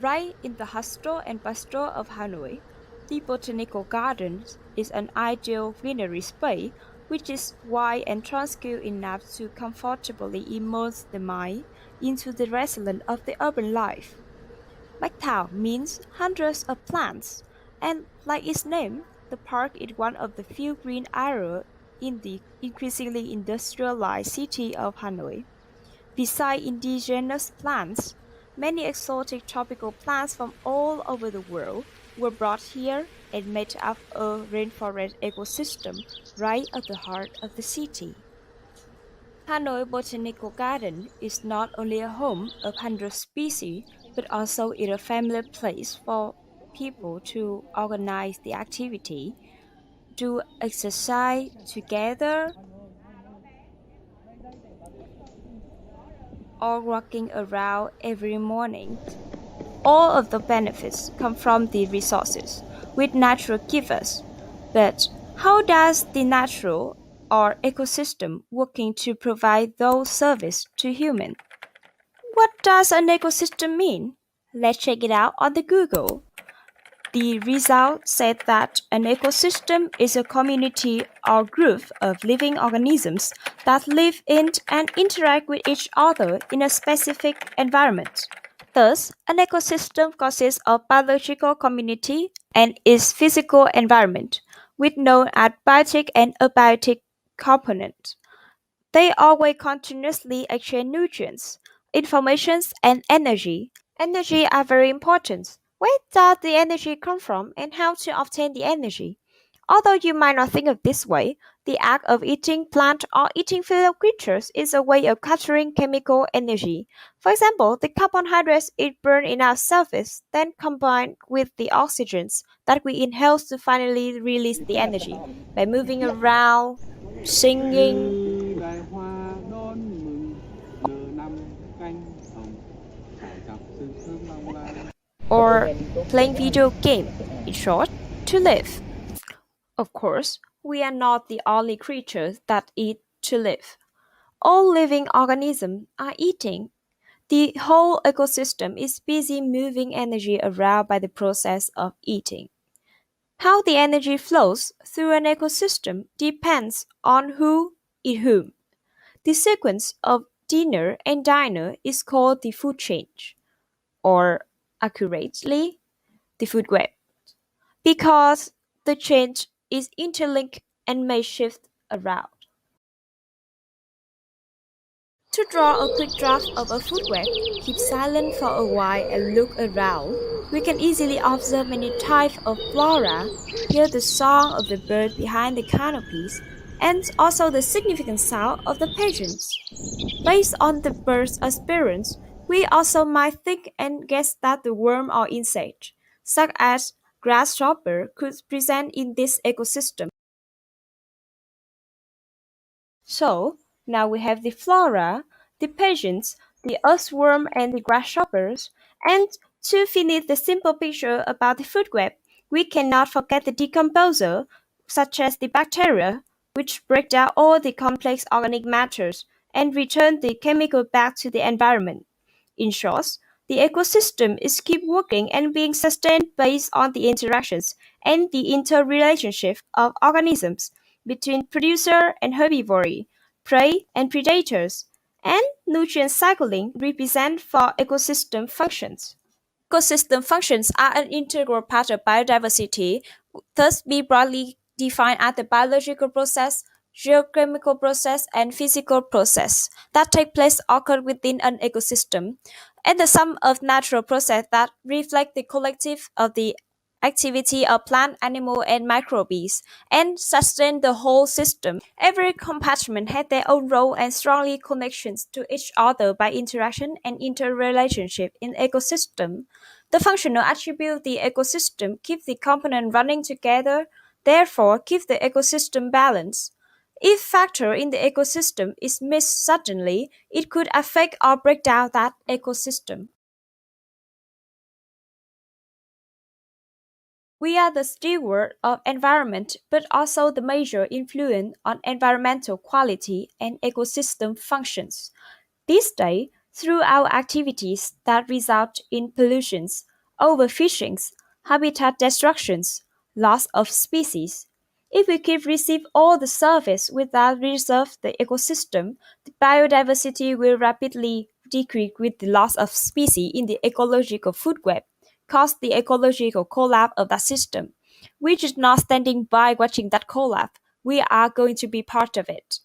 Right in the hustle and bustle of Hanoi, the Botanical Gardens is an ideal greenery space which is wide and tranquil enough to comfortably immerse the mind into the resilience of the urban life. Bách Thảo means hundreds of plants, and like its name, the park is one of the few green areas in the increasingly industrialized city of Hanoi. Besides indigenous plants, many exotic tropical plants from all over the world were brought here and made up a rainforest ecosystem right at the heart of the city. Hanoi Botanical Garden is not only a home of hundreds of species, but also is a family place for people to organize the activity, do exercise together, or walking around every morning. All of the benefits come from the resources which nature gives us. But how does the natural or ecosystem working to provide those services to humans? What does an ecosystem mean? Let's check it out on the Google. The result said that an ecosystem is a community or group of living organisms that live in and interact with each other in a specific environment. Thus, an ecosystem consists of biological community and its physical environment, with known as biotic and abiotic components. They always continuously exchange nutrients, information, and energy. Energy are very important. Where does the energy come from and how to obtain the energy? Although you might not think of this way, the act of eating plant or eating fellow creatures is a way of capturing chemical energy. For example, the carbohydrates it burn in our surface then combine with the oxygens that we inhale to finally release the energy by moving around, singing, Như đài hoa đón mừng nửa năm canh hồng trải dọc sương sương long lanh. or playing video game. In short, to live. Of course, we are not the only creatures that eat to live. All living organisms are eating. The whole ecosystem is busy moving energy around by the process of eating. How the energy flows through an ecosystem depends on who eat whom. The sequence of dinner and diner is called the food chain, or accurately, the food web, because the change is interlinked and may shift around. To draw a quick draft of a food web, keep silent for a while and look around. We can easily observe many types of flora, hear the song of the bird behind the canopies, and also the significant sound of the pigeons. Based on the bird's appearance, we also might think and guess that the worm or insect, such as grasshopper, could present in this ecosystem. So, now we have the flora, the pigeons, the earthworm, and the grasshoppers. And to finish the simple picture about the food web, we cannot forget the decomposer, such as the bacteria, which break down all the complex organic matters and return the chemical back to the environment. In short, the ecosystem is keep working and being sustained based on the interactions and the interrelationship of organisms between producer and herbivory, prey and predators, and nutrient cycling represent for ecosystem functions. Ecosystem functions are an integral part of biodiversity, thus be broadly defined as the biological process, geochemical process, and physical process that take place occur within an ecosystem, and the sum of natural processes that reflect the collective of the activity of plant, animal, and microbes, and sustain the whole system. Every compartment has their own role and strongly connections to each other by interaction and interrelationship in ecosystem. The functional attribute of the ecosystem keep the component running together, therefore keep the ecosystem balanced. If factor in the ecosystem is missed suddenly, it could affect or break down that ecosystem. We are the steward of environment, but also the major influence on environmental quality and ecosystem functions. These days, through our activities that result in pollutions, overfishings, habitat destructions, loss of species. If we keep receive all the service without reserve the ecosystem, the biodiversity will rapidly decrease with the loss of species in the ecological food web, cause the ecological collapse of that system. We're just not standing by watching that collapse. We are going to be part of it.